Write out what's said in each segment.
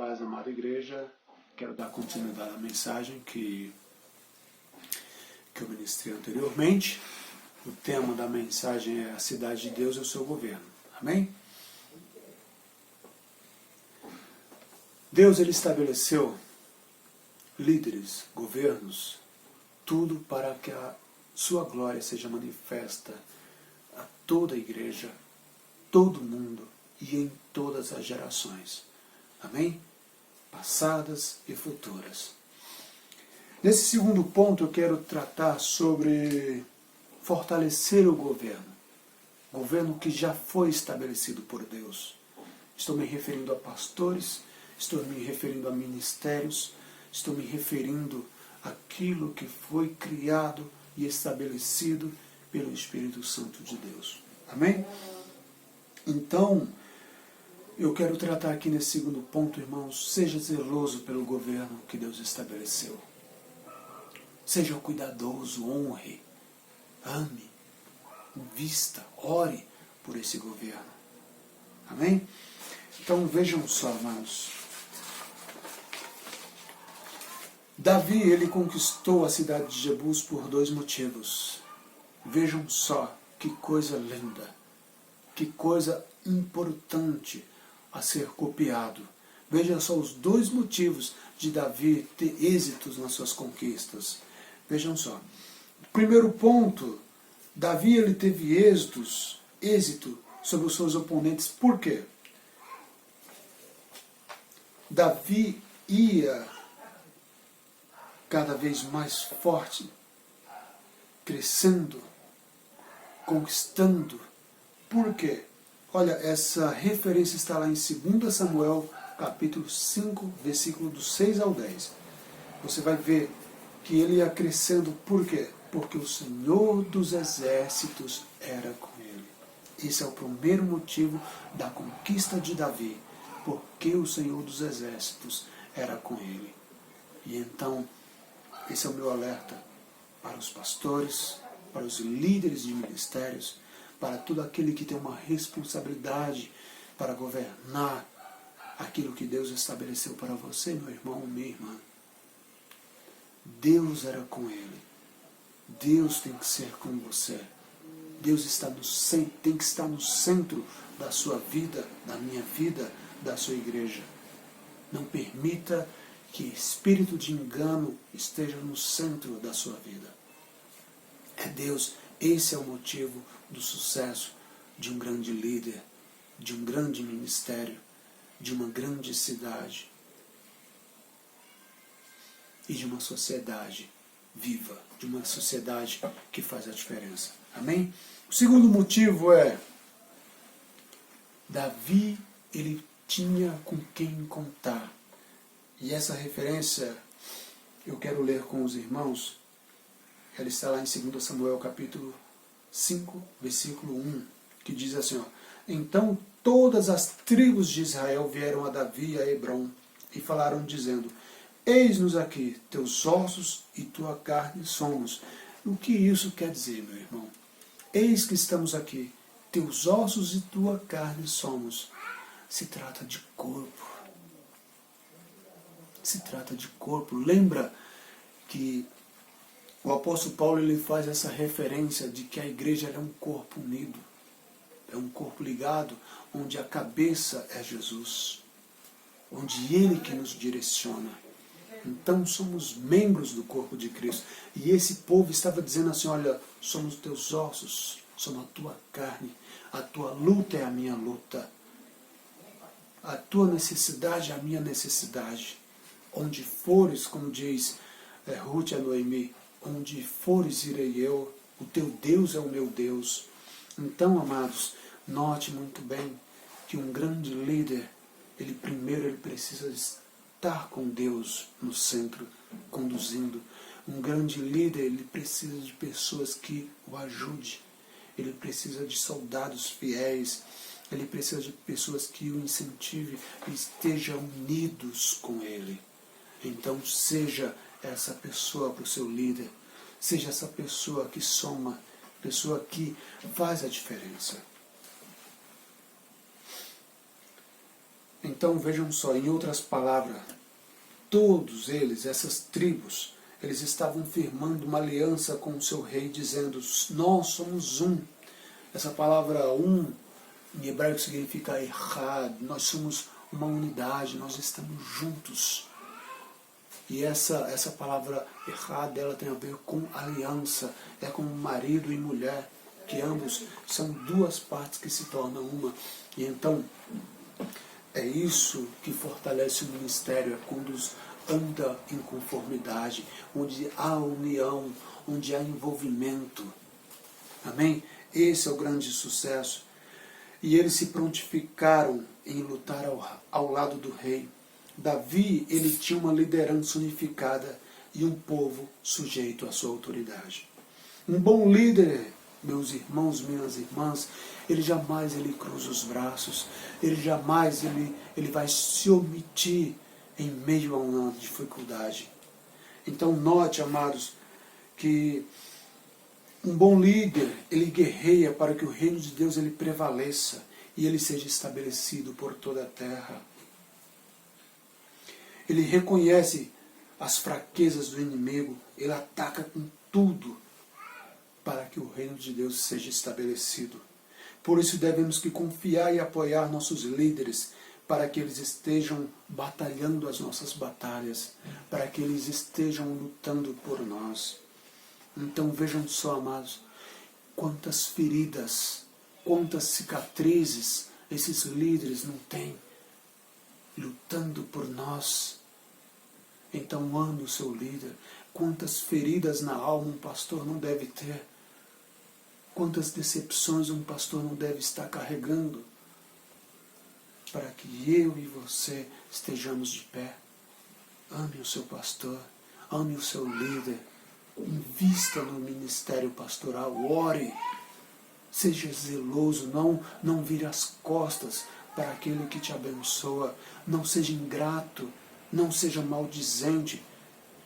paz, amada igreja. Quero dar continuidade à mensagem que eu ministrei anteriormente. O tema da mensagem é a cidade de Deus e o seu governo. Amém? Deus, ele estabeleceu líderes, governos, tudo para que a sua glória seja manifesta a toda a igreja, todo mundo e em todas as gerações. Amém? Passadas e futuras. Nesse segundo ponto eu quero tratar sobre fortalecer o governo que já foi estabelecido por Deus. Estou me referindo a pastores, estou me referindo a ministérios, estou me referindo àquilo que foi criado e estabelecido pelo Espírito Santo de Deus. Amém? Então, eu quero tratar aqui nesse segundo ponto, irmãos, seja zeloso pelo governo que Deus estabeleceu. Seja cuidadoso, honre, ame, invista, ore por esse governo. Amém? Então vejam só, amados. Davi, ele conquistou a cidade de Jebus por 2 motivos. Vejam só que coisa linda, que coisa importante a ser copiado. Veja só os 2 motivos de Davi ter êxitos nas suas conquistas. Vejam só. Primeiro ponto, Davi ele teve êxito sobre os seus oponentes. Por quê? Davi ia cada vez mais forte, crescendo, conquistando. Por quê? Olha, essa referência está lá em 2 Samuel, capítulo 5, versículo do 6 ao 10. Você vai ver que ele ia crescendo. Por quê? Porque o Senhor dos Exércitos era com ele. Esse é o primeiro motivo da conquista de Davi. Porque o Senhor dos Exércitos era com ele. E então, esse é o meu alerta para os pastores, para os líderes de ministérios, para todo aquele que tem uma responsabilidade para governar aquilo que Deus estabeleceu para você, meu irmão, minha irmã. Deus era com ele. Deus tem que ser com você. Deus tem que estar no centro da sua vida, da minha vida, da sua igreja. Não permita que espírito de engano esteja no centro da sua vida. É Deus. Esse é o motivo do sucesso de um grande líder, de um grande ministério, de uma grande cidade e de uma sociedade viva, de uma sociedade que faz a diferença. Amém? O segundo motivo é Davi, ele tinha com quem contar. E essa referência eu quero ler com os irmãos. Ela está lá em 2 Samuel capítulo 5, versículo 1, que diz assim, ó, então todas as tribos de Israel vieram a Davi e a Hebrom e falaram dizendo, eis-nos aqui, teus ossos e tua carne somos. O que isso quer dizer, meu irmão? Eis que estamos aqui, teus ossos e tua carne somos. Se trata de corpo. Se trata de corpo. Lembra que o apóstolo Paulo ele faz essa referência de que a igreja é um corpo unido, é um corpo ligado, onde a cabeça é Jesus, onde Ele que nos direciona. Então somos membros do corpo de Cristo. E esse povo estava dizendo assim, olha, somos teus ossos, somos a tua carne, a tua luta é a minha luta, a tua necessidade é a minha necessidade. Onde fores, como diz Ruth a Noemi, onde fores irei eu, o teu Deus é o meu Deus. Então, amados, note muito bem que um grande líder, ele precisa estar com Deus no centro, conduzindo. Um grande líder, ele precisa de pessoas que o ajudem. Ele precisa de soldados fiéis. Ele precisa de pessoas que o incentivem e estejam unidos com ele. Então, seja essa pessoa para o seu líder. Seja essa pessoa que soma, pessoa que faz a diferença. Então vejam só, em outras palavras, todos eles, essas tribos, eles estavam firmando uma aliança com o seu rei, dizendo, nós somos um. Essa palavra um, em hebraico significa echad, nós somos uma unidade, nós estamos juntos. E essa palavra echad, ela tem a ver com aliança, é como marido e mulher, que ambos são duas partes que se tornam uma. E então, é isso que fortalece o ministério, é quando anda em conformidade, onde há união, onde há envolvimento. Amém? Esse é o grande sucesso. E eles se prontificaram em lutar ao lado do rei. Davi, ele tinha uma liderança unificada e um povo sujeito à sua autoridade. Um bom líder, meus irmãos, minhas irmãs, ele jamais cruza os braços, ele jamais ele vai se omitir em meio a uma dificuldade. Então note, amados, que um bom líder, ele guerreia para que o reino de Deus ele prevaleça e ele seja estabelecido por toda a terra. Ele reconhece as fraquezas do inimigo, ele ataca com tudo para que o reino de Deus seja estabelecido. Por isso devemos que confiar e apoiar nossos líderes, para que eles estejam batalhando as nossas batalhas, para que eles estejam lutando por nós. Então vejam só, amados, quantas feridas, quantas cicatrizes esses líderes não têm, lutando por nós. Então ame o seu líder. Quantas feridas na alma um pastor não deve ter? Quantas decepções um pastor não deve estar carregando? Para que eu e você estejamos de pé. Ame o seu pastor, ame o seu líder, invista no ministério pastoral, ore, seja zeloso, não vire as costas para aquele que te abençoa, não seja ingrato, não seja maldizente,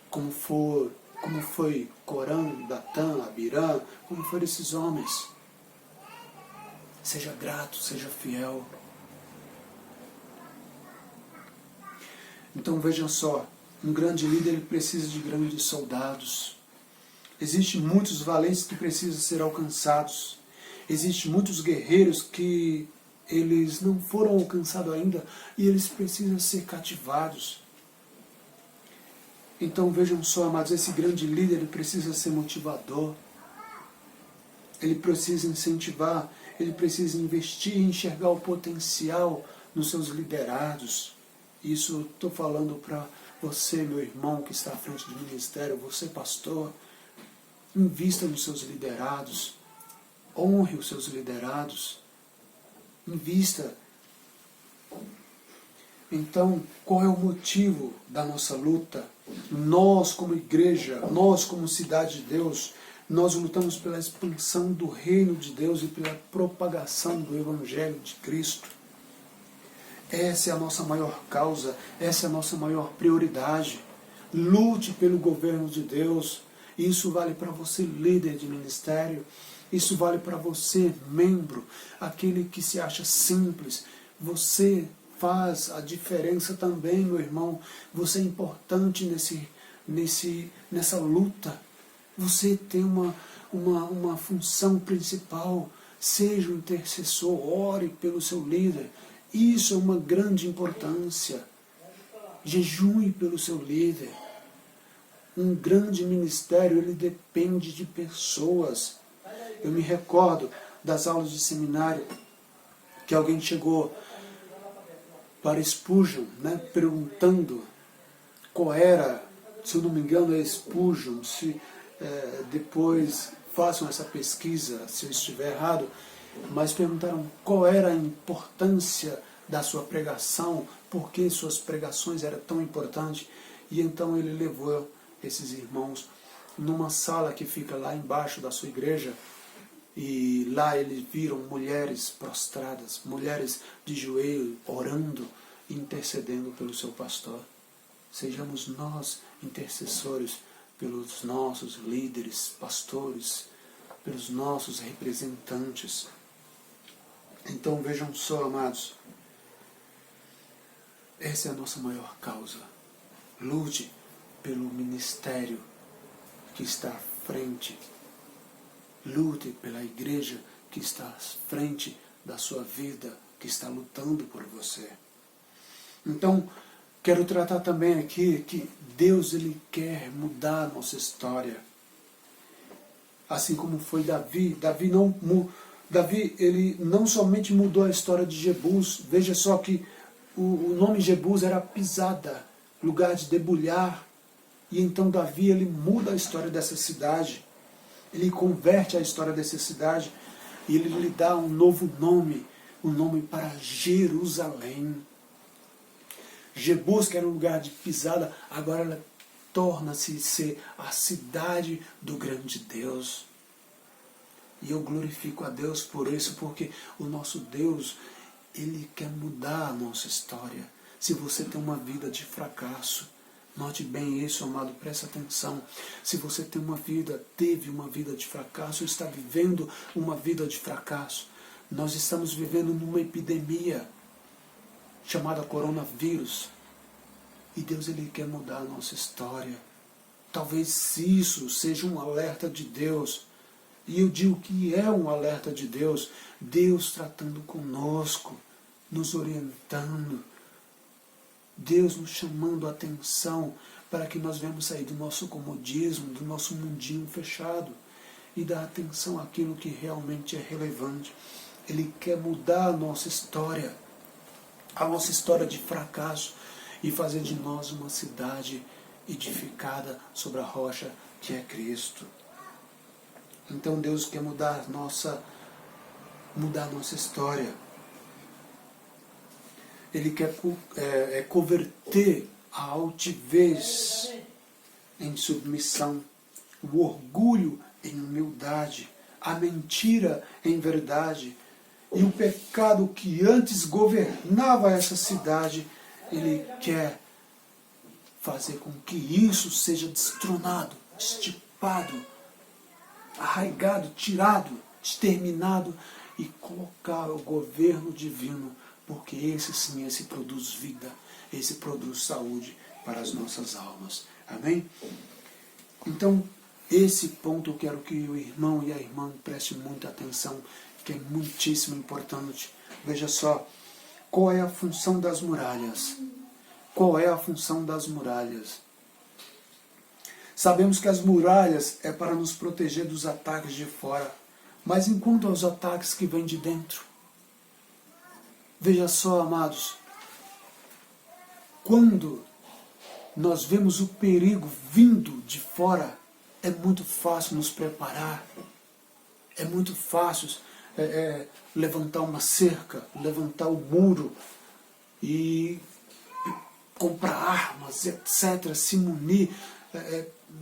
como foi Corã, Datã, Abirã, como foram esses homens. Seja grato, seja fiel. Então vejam só, um grande líder ele precisa de grandes soldados. Existem muitos valentes que precisam ser alcançados. Existem muitos guerreiros que eles não foram alcançados ainda e eles precisam ser cativados. Então vejam só, amados, esse grande líder ele precisa ser motivador. Ele precisa incentivar, ele precisa investir e enxergar o potencial nos seus liderados. Isso estou falando para você, meu irmão, que está à frente do ministério, você, pastor. Invista nos seus liderados, honre os seus liderados, invista. Então, qual é o motivo da nossa luta? Nós, como igreja, nós, como cidade de Deus, nós lutamos pela expansão do reino de Deus e pela propagação do Evangelho de Cristo. Essa é a nossa maior causa, essa é a nossa maior prioridade. Lute pelo governo de Deus. Isso vale para você, líder de ministério. Isso vale para você, membro, aquele que se acha simples. Você faz a diferença também, meu irmão. Você é importante nessa luta. Você tem uma função principal. Seja um intercessor, ore pelo seu líder. Isso é uma grande importância. Jejue pelo seu líder. Um grande ministério, ele depende de pessoas. Eu me recordo das aulas de seminário, que alguém chegou para Spurgeon, perguntando qual era, se eu não me engano é Spurgeon, se depois façam essa pesquisa, se eu estiver errado, mas perguntaram qual era a importância da sua pregação, por que suas pregações eram tão importantes, e então ele levou esses irmãos numa sala que fica lá embaixo da sua igreja, e lá eles viram mulheres prostradas, mulheres de joelho, orando e intercedendo pelo seu pastor. Sejamos nós intercessores pelos nossos líderes, pastores, pelos nossos representantes. Então vejam só, amados, Essa é a nossa maior causa. Lute pelo ministério que está à frente. Lute pela igreja que está à frente da sua vida, que está lutando por você. Então, quero tratar também aqui que Deus ele quer mudar a nossa história. Assim como foi Davi. Davi ele não somente mudou a história de Jebus. Veja só que o nome Jebus era pisada, lugar de debulhar. E então Davi ele muda a história dessa cidade. Ele converte a história dessa cidade e ele lhe dá um novo nome, um nome para Jerusalém. Jebus, que era um lugar de pisada, agora ela torna-se ser a cidade do grande Deus. E eu glorifico a Deus por isso, porque o nosso Deus, Ele quer mudar a nossa história. Se você tem uma vida de fracasso, note bem isso, amado, presta atenção. Se você teve uma vida de fracasso, está vivendo uma vida de fracasso, nós estamos vivendo numa epidemia chamada coronavírus. E Deus ele quer mudar a nossa história. Talvez isso seja um alerta de Deus. E eu digo que é um alerta de Deus. Deus tratando conosco, nos orientando. Deus nos chamando a atenção para que nós venhamos sair do nosso comodismo, do nosso mundinho fechado e dar atenção àquilo que realmente é relevante. Ele quer mudar a nossa história de fracasso e fazer de nós uma cidade edificada sobre a rocha que é Cristo. Então Deus quer mudar a nossa história. Ele quer converter a altivez em submissão, o orgulho em humildade, a mentira em verdade, e o pecado que antes governava essa cidade, Ele quer fazer com que isso seja destronado, estipado, arraigado, tirado, exterminado e colocar o governo divino, porque esse produz vida, esse produz saúde para as nossas almas. Amém? Então, esse ponto eu quero que o irmão e a irmã prestem muita atenção, que é muitíssimo importante. Veja só, qual é a função das muralhas? Qual é a função das muralhas? Sabemos que as muralhas é para nos proteger dos ataques de fora, mas enquanto aos ataques que vêm de dentro? Veja só, amados, quando nós vemos o perigo vindo de fora, é muito fácil nos preparar, é muito fácil levantar uma cerca, levantar o muro e comprar armas, etc., se munir,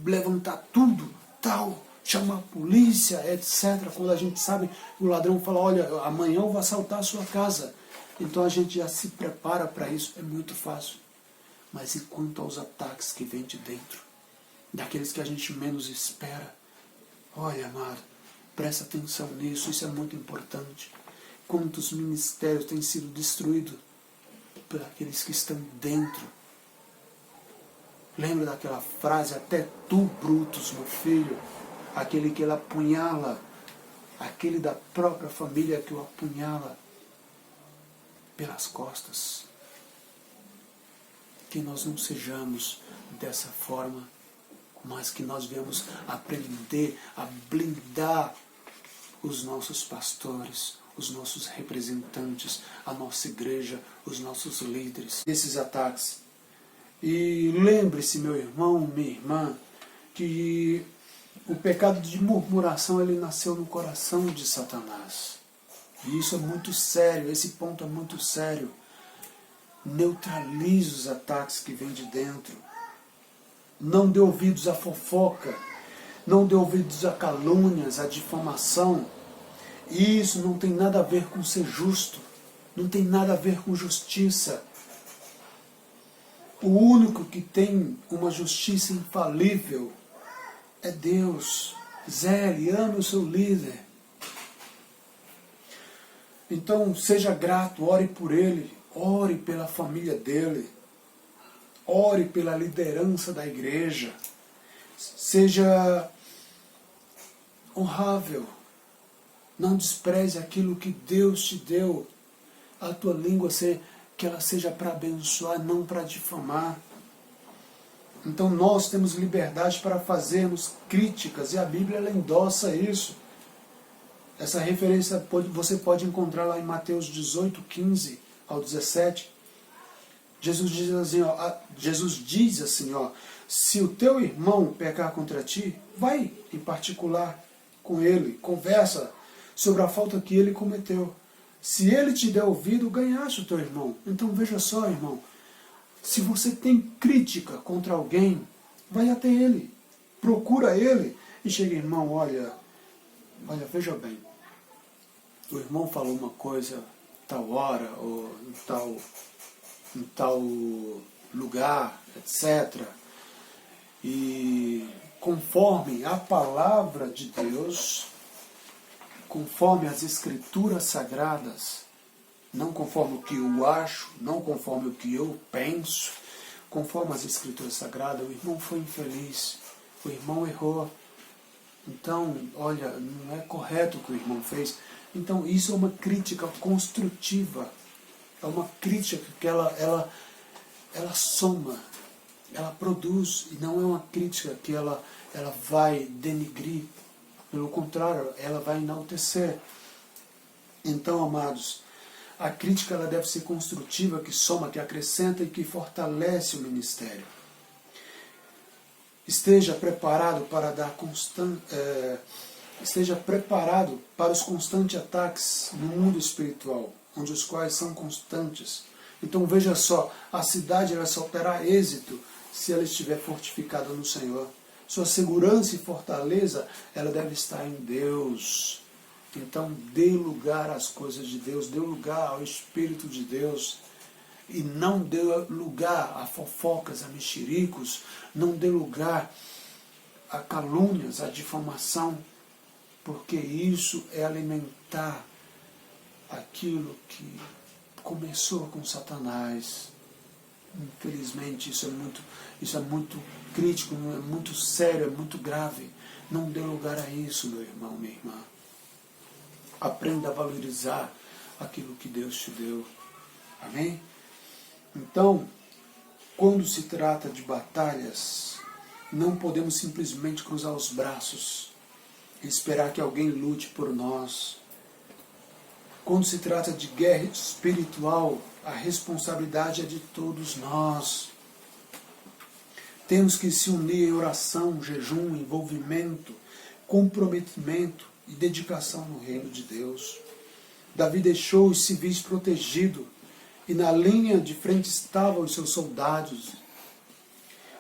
levantar tudo, tal, chamar a polícia, etc., quando a gente sabe, o ladrão fala, olha, amanhã eu vou assaltar a sua casa. Então a gente já se prepara para isso, é muito fácil. Mas e quanto aos ataques que vêm de dentro? Daqueles que a gente menos espera? Olha, amado, presta atenção nisso, isso é muito importante. Quantos ministérios têm sido destruídos por aqueles que estão dentro? Lembra daquela frase, até tu, Brutus, meu filho, aquele que ele apunhala, aquele da própria família que o apunhala pelas costas. Que nós não sejamos dessa forma, mas que nós venhamos aprender a blindar os nossos pastores, os nossos representantes, a nossa igreja, os nossos líderes, desses ataques. E lembre-se, meu irmão, minha irmã, que o pecado de murmuração ele nasceu no coração de Satanás. E isso é muito sério, esse ponto é muito sério. Neutralize os ataques que vêm de dentro. Não dê ouvidos à fofoca, não dê ouvidos a calúnias, à difamação. E isso não tem nada a ver com ser justo, não tem nada a ver com justiça. O único que tem uma justiça infalível é Deus. Zele, ame o seu líder. Então, seja grato, ore por ele, ore pela família dele, ore pela liderança da igreja, seja honrável, não despreze aquilo que Deus te deu, a tua língua que ela seja para abençoar, não para difamar. Então nós temos liberdade para fazermos críticas, e a Bíblia ela endossa isso. Essa referência você pode encontrar lá em Mateus 18, 15 ao 17. Jesus diz assim, se o teu irmão pecar contra ti, vai em particular com ele, conversa sobre a falta que ele cometeu. Se ele te der ouvido, ganhaste o teu irmão. Então veja só, irmão, se você tem crítica contra alguém, vai até ele, procura ele e chega, irmão, olha, veja bem, o irmão falou uma coisa tal hora, ou em tal lugar, etc. E conforme a palavra de Deus, conforme as escrituras sagradas, não conforme o que eu acho, não conforme o que eu penso, conforme as escrituras sagradas, o irmão foi infeliz, o irmão errou. Então, olha, não é correto o que o irmão fez. Então, isso é uma crítica construtiva. É uma crítica que ela soma, ela produz, e não é uma crítica que ela vai denigrir. Pelo contrário, ela vai enaltecer. Então, amados, a crítica ela deve ser construtiva, que soma, que acrescenta e que fortalece o ministério. Esteja preparado para os constantes ataques no mundo espiritual, onde os quais são constantes. Então veja só, a cidade ela só terá êxito se ela estiver fortificada no Senhor. Sua segurança e fortaleza ela deve estar em Deus. Então dê lugar às coisas de Deus, dê lugar ao Espírito de Deus. E não dê lugar a fofocas, a mexericos, não dê lugar a calúnias, a difamação, porque isso é alimentar aquilo que começou com Satanás. Infelizmente isso é muito crítico, é muito sério, é muito grave. Não dê lugar a isso, meu irmão, minha irmã. Aprenda a valorizar aquilo que Deus te deu. Amém? Então, quando se trata de batalhas, não podemos simplesmente cruzar os braços e esperar que alguém lute por nós. Quando se trata de guerra espiritual, a responsabilidade é de todos nós. Temos que se unir em oração, jejum, envolvimento, comprometimento e dedicação no reino de Deus. Davi deixou os civis protegidos, e na linha de frente estavam os seus soldados.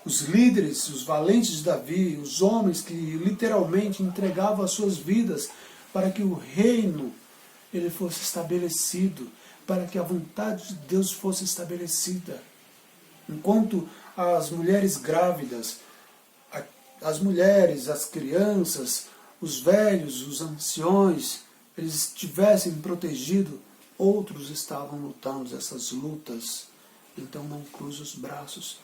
Os líderes, os valentes de Davi, os homens que literalmente entregavam as suas vidas para que o reino ele fosse estabelecido, para que a vontade de Deus fosse estabelecida. Enquanto as mulheres grávidas, as mulheres, as crianças, os velhos, os anciões, eles estivessem protegidos, outros estavam lutando essas lutas. Então não cruze os braços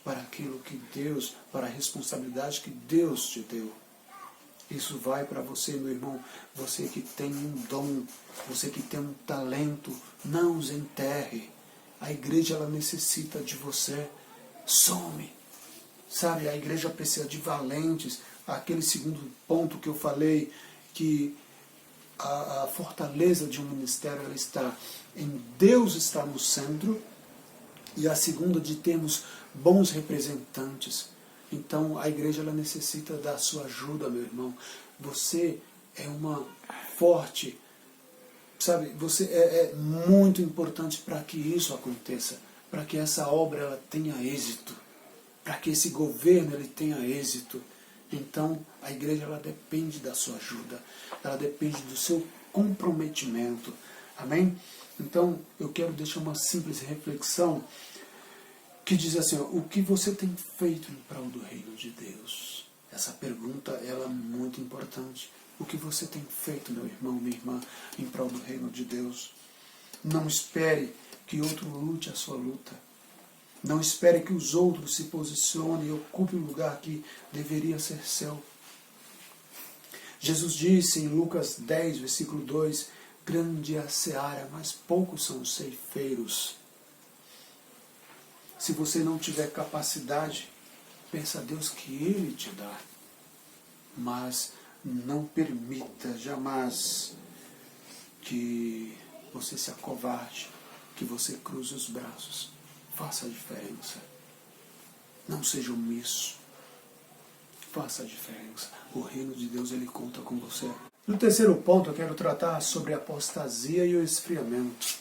para aquilo que Deus, para a responsabilidade que Deus te deu. Isso vai para você, meu irmão, você que tem um dom, você que tem um talento, não os enterre. A igreja ela necessita de você. Some. Sabe, a igreja precisa de valentes. Aquele segundo ponto que eu falei, que a fortaleza de um ministério ela está em Deus estar no centro, e a segunda de termos bons representantes. Então a igreja ela necessita da sua ajuda, meu irmão. Você é uma forte, sabe, você é muito importante para que isso aconteça, para que essa obra ela tenha êxito, para que esse governo ele tenha êxito. Então, a igreja ela depende da sua ajuda, ela depende do seu comprometimento. Amém? Então, eu quero deixar uma simples reflexão que diz assim, o que você tem feito em prol do reino de Deus? Essa pergunta ela é muito importante. O que você tem feito, meu irmão, minha irmã, em prol do reino de Deus? Não espere que outro lute a sua luta. Não espere que os outros se posicionem e ocupem o lugar que deveria ser seu. Jesus disse em Lucas 10, versículo 2, grande é a seara, mas poucos são os ceifeiros. Se você não tiver capacidade, pensa a Deus que Ele te dá. Mas não permita jamais que você se acovarde, que você cruze os braços. Faça a diferença. Não seja omisso. Faça a diferença. O reino de Deus, ele conta com você. No terceiro ponto, eu quero tratar sobre a apostasia e o esfriamento.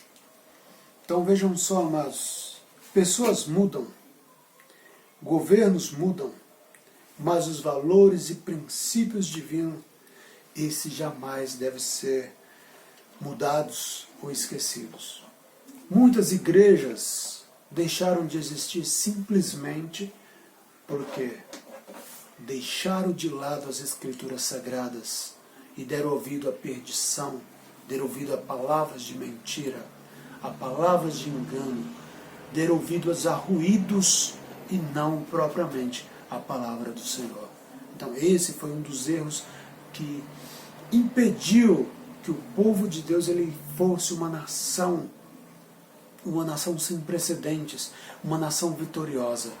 Então vejam só, amados. Pessoas mudam. Governos mudam. Mas os valores e princípios divinos, esses jamais devem ser mudados ou esquecidos. Muitas igrejas deixaram de existir simplesmente porque deixaram de lado as escrituras sagradas e deram ouvido à perdição, deram ouvido a palavras de mentira, a palavras de engano, deram ouvido a ruídos e não propriamente a palavra do Senhor. Então esse foi um dos erros que impediu que o povo de Deus ele fosse uma nação sem precedentes, uma nação vitoriosa.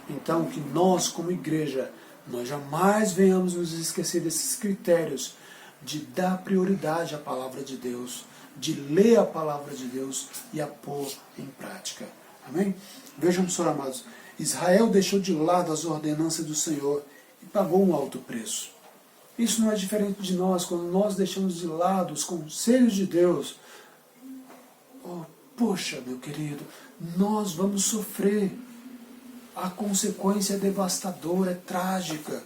Então, que nós, como igreja, nós jamais venhamos nos esquecer desses critérios de dar prioridade à palavra de Deus, de ler a palavra de Deus e a pôr em prática. Amém? Vejam só, amados, Israel deixou de lado as ordenanças do Senhor e pagou um alto preço. Isso não é diferente de nós, quando nós deixamos de lado os conselhos de Deus. Poxa, meu querido, nós vamos sofrer. A consequência é devastadora, é trágica.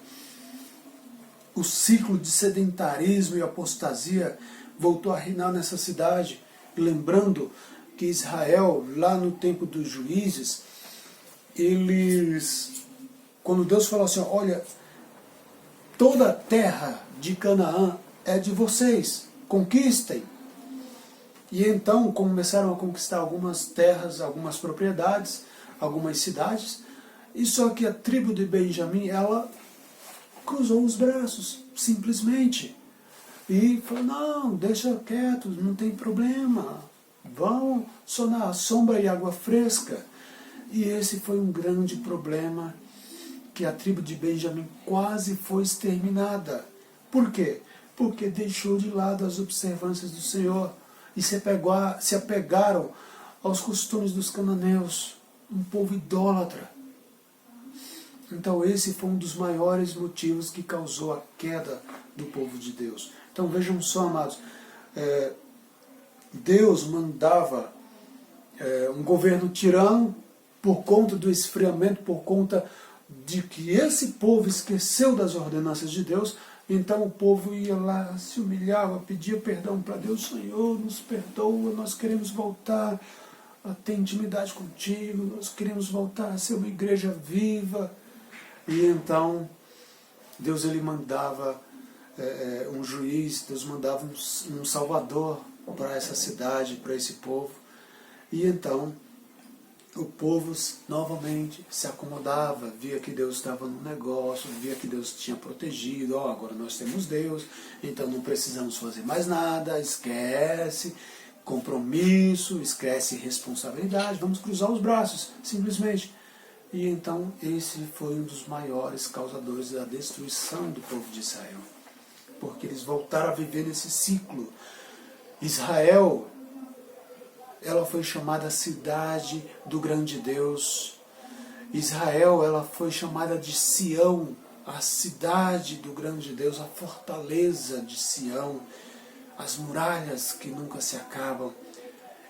O ciclo de sedentarismo e apostasia voltou a reinar nessa cidade. Lembrando que Israel, lá no tempo dos juízes, quando Deus falou assim, olha, toda a terra de Canaã é de vocês, conquistem. E então começaram a conquistar algumas terras, algumas propriedades, algumas cidades, e só que a tribo de Benjamim, ela cruzou os braços, simplesmente. E falou, não, deixa quieto, não tem problema, vão só na sombra e água fresca. E esse foi um grande problema, que a tribo de Benjamim quase foi exterminada. Por quê? Porque deixou de lado as observâncias do Senhor e se apegaram aos costumes dos cananeus, um povo idólatra. Então esse foi um dos maiores motivos que causou a queda do povo de Deus. Então vejam só, amados, Deus mandava um governo tirano por conta do esfriamento, por conta de que esse povo esqueceu das ordenanças de Deus. Então o povo ia lá, se humilhava, pedia perdão para Deus, Senhor, nos perdoa, nós queremos voltar a ter intimidade contigo, nós queremos voltar a ser uma igreja viva. E então Deus ele mandava um juiz, Deus mandava um salvador para essa cidade, para esse povo. E então o povo novamente se acomodava, via que Deus estava no negócio, via que Deus tinha protegido, agora nós temos Deus, então não precisamos fazer mais nada, esquece compromisso, esquece responsabilidade, vamos cruzar os braços, simplesmente. E então esse foi um dos maiores causadores da destruição do povo de Israel, porque eles voltaram a viver nesse ciclo. Israel, ela foi chamada cidade do grande Deus. Israel, ela foi chamada de Sião, a cidade do grande Deus, a fortaleza de Sião, as muralhas que nunca se acabam.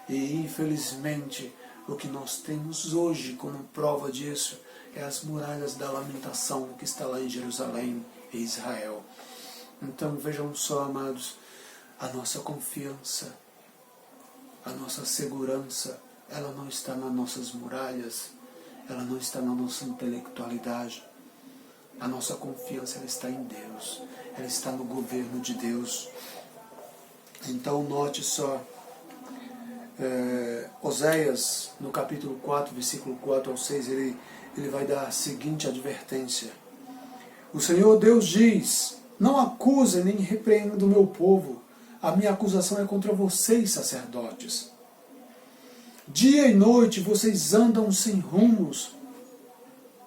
E infelizmente, o que nós temos hoje como prova disso é as muralhas da lamentação que está lá em Jerusalém, em Israel. Então vejam só, amados, a nossa confiança, a nossa segurança, ela não está nas nossas muralhas, ela não está na nossa intelectualidade. A nossa confiança ela está em Deus, ela está no governo de Deus. Então note só, Oséias, no capítulo 4, versículo 4 ao 6, ele vai dar a seguinte advertência. O Senhor Deus diz: não acusem nem repreendam do meu povo, a minha acusação é contra vocês, sacerdotes. Dia e noite vocês andam sem rumos,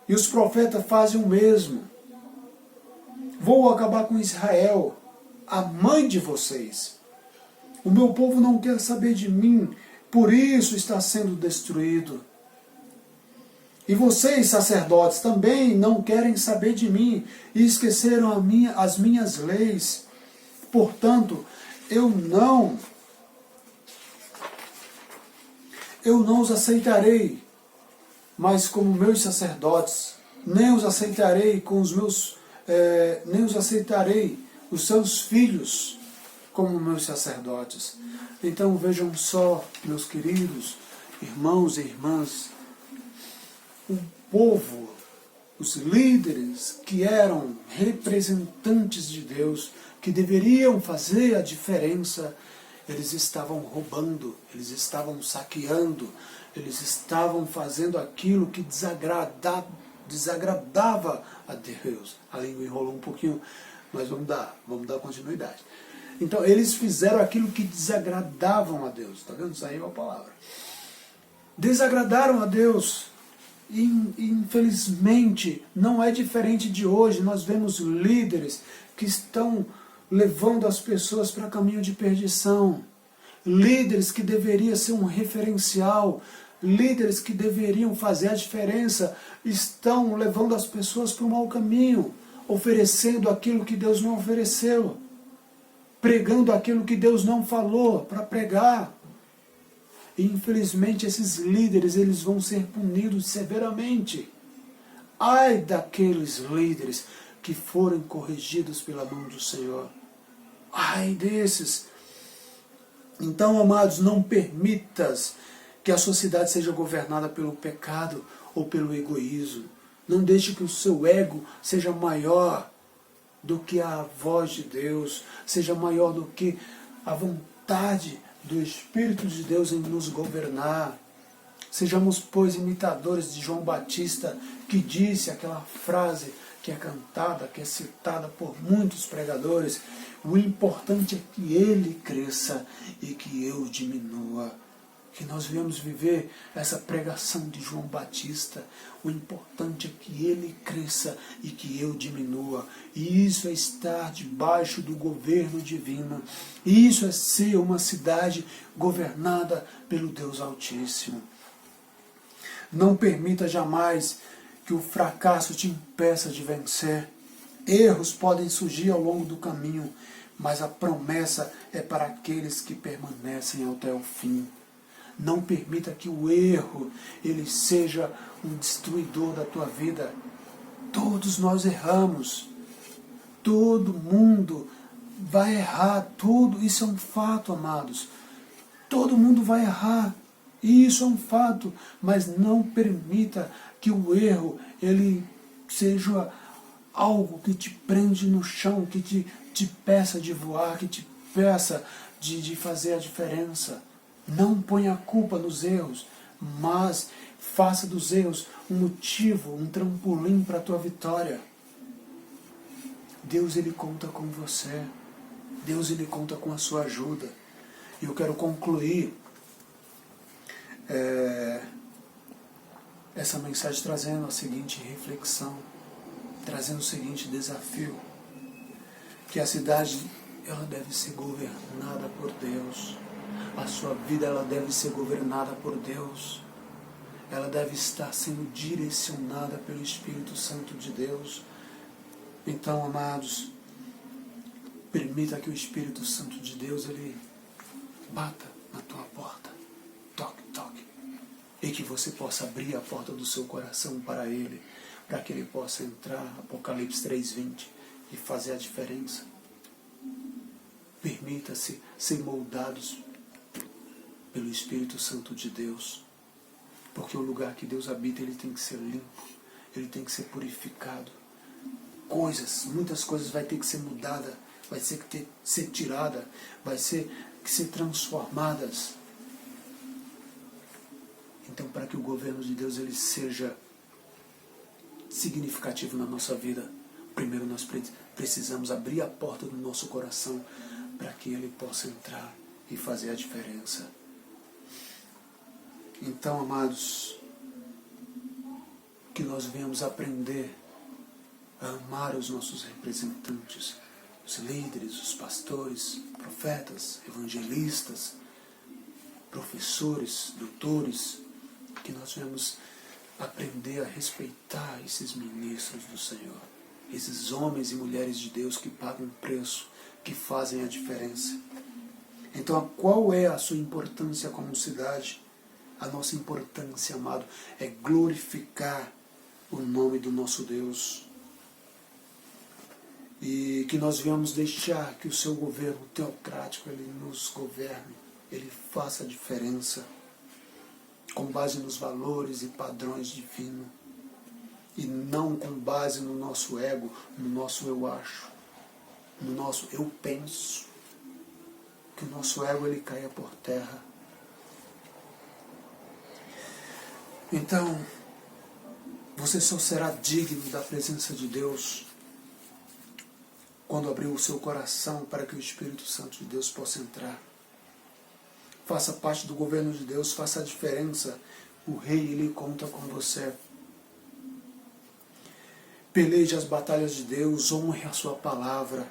e os profetas fazem o mesmo. Vou acabar com Israel, a mãe de vocês. O meu povo não quer saber de mim, por isso está sendo destruído. E vocês, sacerdotes, também não querem saber de mim e esqueceram as minhas leis. Portanto, eu não os aceitarei, mas como meus sacerdotes, nem os aceitarei nem os aceitarei os seus filhos como meus sacerdotes. Então vejam só, meus queridos irmãos e irmãs, o povo, os líderes que eram representantes de Deus, que deveriam fazer a diferença, eles estavam roubando, eles estavam saqueando, eles estavam fazendo aquilo que desagradava a Deus. A língua enrolou um pouquinho, mas vamos dar continuidade. Então, eles fizeram aquilo que desagradavam a Deus. Está vendo? Saiu a palavra. Desagradaram a Deus. E, infelizmente, não é diferente de hoje. Nós vemos líderes que estão levando as pessoas para caminho de perdição. Líderes que deveriam ser um referencial. Líderes que deveriam fazer a diferença estão levando as pessoas para o mau caminho, oferecendo aquilo que Deus não ofereceu, pregando aquilo que Deus não falou para pregar. E, infelizmente, esses líderes eles vão ser punidos severamente. Ai daqueles líderes que forem corrigidos pela mão do Senhor. Ai desses. Então, amados, não permitas que a sociedade seja governada pelo pecado ou pelo egoísmo. Não deixe que o seu ego seja maior do que a voz de Deus, seja maior do que a vontade do Espírito de Deus em nos governar. Sejamos, pois, imitadores de João Batista, que disse aquela frase que é cantada, que é citada por muitos pregadores: o importante é que ele cresça e que eu diminua. Que nós viemos viver essa pregação de João Batista. O importante é que ele cresça e que eu diminua. E isso é estar debaixo do governo divino. E isso é ser uma cidade governada pelo Deus Altíssimo. Não permita jamais que o fracasso te impeça de vencer. Erros podem surgir ao longo do caminho, mas a promessa é para aqueles que permanecem até o fim. Não permita que o erro ele seja um destruidor da tua vida. Todos nós erramos. Todo mundo vai errar. Tudo isso é um fato, amados. Todo mundo vai errar. E isso é um fato. Mas não permita que o erro ele seja algo que te prende no chão, que te peça de voar, que te peça de fazer a diferença. Não ponha a culpa nos erros, mas faça dos erros um motivo, um trampolim para a tua vitória. Deus ele conta com você. Deus ele conta com a sua ajuda. E eu quero concluir essa mensagem trazendo a seguinte reflexão, trazendo o seguinte desafio, que a cidade ela deve ser governada por Deus. A sua vida ela deve ser governada por Deus. Ela deve estar sendo direcionada pelo Espírito Santo de Deus. Então, amados, permita que o Espírito Santo de Deus ele bata na tua porta. Toque, toque. E que você possa abrir a porta do seu coração para Ele, para que Ele possa entrar, Apocalipse 3:20, e fazer a diferença. Permita-se ser moldados pelo Espírito Santo de Deus, porque o lugar que Deus habita, ele tem que ser limpo, ele tem que ser purificado. Muitas coisas vai ter que ser mudada, vai ter que ser tirada, vai ser que ser transformadas. Então, para que o governo de Deus ele seja significativo na nossa vida, primeiro nós precisamos abrir a porta do nosso coração para que ele possa entrar e fazer a diferença. Então, amados, que nós venhamos aprender a amar os nossos representantes, os líderes, os pastores, profetas, evangelistas, professores, doutores, que nós venhamos aprender a respeitar esses ministros do Senhor, esses homens e mulheres de Deus que pagam um preço, que fazem a diferença. Então, qual é a sua importância como cidade? A nossa importância, amado, é glorificar o nome do nosso Deus. E que nós venhamos deixar que o seu governo teocrático, ele nos governe, ele faça a diferença, com base nos valores e padrões divinos, e não com base no nosso ego, no nosso eu acho, no nosso eu penso, que o nosso ego ele caia por terra. Então, você só será digno da presença de Deus quando abrir o seu coração para que o Espírito Santo de Deus possa entrar. Faça parte do governo de Deus, faça a diferença. O rei, ele conta com você. Peleje as batalhas de Deus, honre a sua palavra.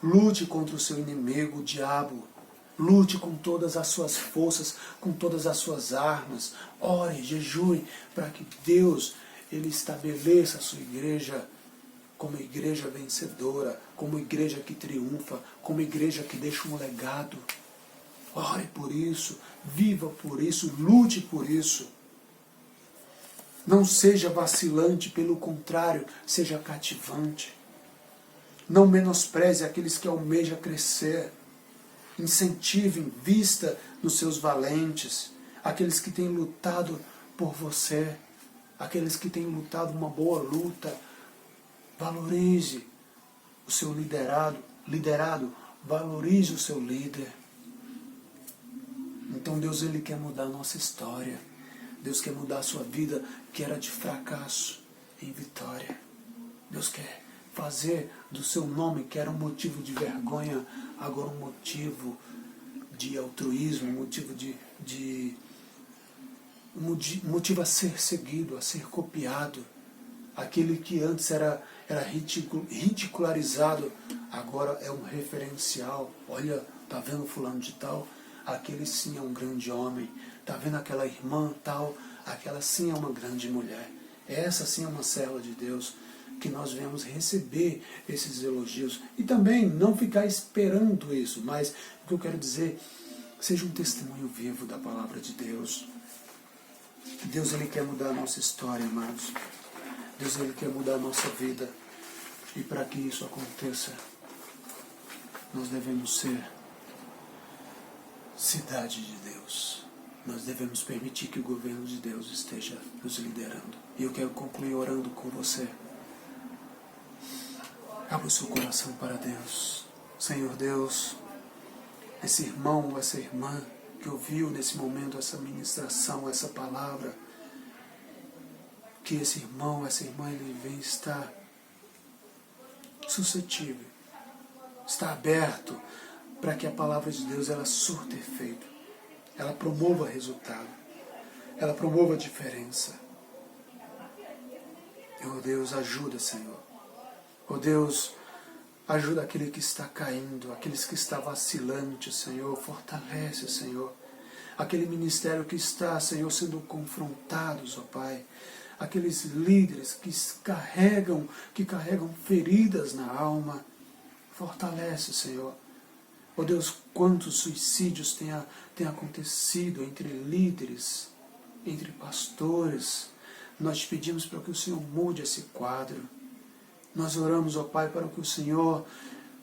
Lute contra o seu inimigo, o diabo. Lute com todas as suas forças, com todas as suas armas. Ore, jejue, para que Deus ele estabeleça a sua igreja como igreja vencedora, como igreja que triunfa, como igreja que deixa um legado. Ore por isso, viva por isso, lute por isso. Não seja vacilante, pelo contrário, seja cativante. Não menospreze aqueles que almejam crescer. Incentive, invista nos seus valentes, aqueles que têm lutado por você, aqueles que têm lutado uma boa luta. Valorize o seu liderado, valorize o seu líder. Então Deus ele quer mudar a nossa história. Deus quer mudar a sua vida, que era de fracasso, em vitória. Deus quer fazer do seu nome, que era um motivo de vergonha, agora um motivo de altruísmo, um motivo a ser seguido, a ser copiado. Aquele que antes era ridicularizado, agora é um referencial. Olha, tá vendo fulano de tal? Aquele sim é um grande homem. Tá vendo aquela irmã tal? Aquela sim é uma grande mulher. Essa sim é uma serva de Deus. Que nós venhamos receber esses elogios. E também não ficar esperando isso, mas o que eu quero dizer, seja um testemunho vivo da palavra de Deus. Deus ele quer mudar a nossa história, amados. Deus ele quer mudar a nossa vida. E para que isso aconteça, nós devemos ser cidade de Deus. Nós devemos permitir que o governo de Deus esteja nos liderando. E eu quero concluir orando com você. Abra o seu coração para Deus. Senhor Deus, esse irmão, essa irmã que ouviu nesse momento essa ministração, essa palavra, que esse irmão, essa irmã, ele vem estar suscetível, está aberto para que a palavra de Deus ela surta efeito, ela promova resultado, ela promova diferença. Oh Deus, ajuda, Senhor. Oh Deus, ajuda aquele que está caindo, aqueles que estão vacilantes, Senhor, fortalece, Senhor. Aquele ministério que está, Senhor, sendo confrontados, ó Pai. Aqueles líderes que carregam feridas na alma. Fortalece, Senhor. Ó Deus, quantos suicídios têm acontecido entre líderes, entre pastores. Nós te pedimos para que o Senhor mude esse quadro. Nós oramos, ó Pai, para que o Senhor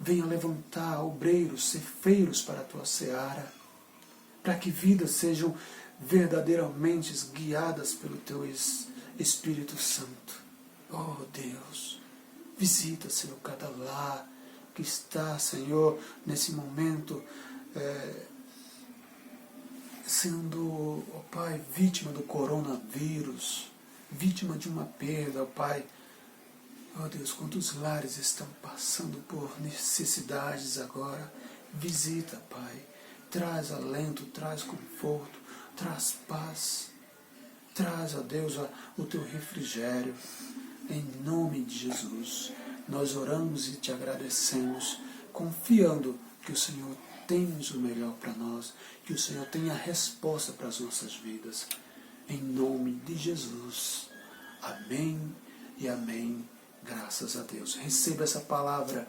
venha levantar obreiros, cefeiros para a tua seara. Para que vidas sejam verdadeiramente guiadas pelo teu Espírito Santo. Oh Deus, visita, Senhor, cada lar que está, Senhor, nesse momento sendo, ó Pai, vítima do coronavírus, vítima de uma perda, ó Pai. Ó Deus, quantos lares estão passando por necessidades agora. Visita, Pai. Traz alento, traz conforto, traz paz. Traz, ó Deus, o teu refrigério. Em nome de Jesus, nós oramos e te agradecemos, confiando que o Senhor tem o melhor para nós, que o Senhor tem a resposta para as nossas vidas. Em nome de Jesus. Amém e amém. Graças a Deus. Receba essa palavra,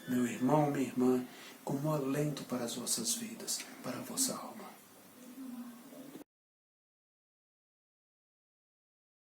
meu irmão, minha irmã, como alento para as vossas vidas, para a vossa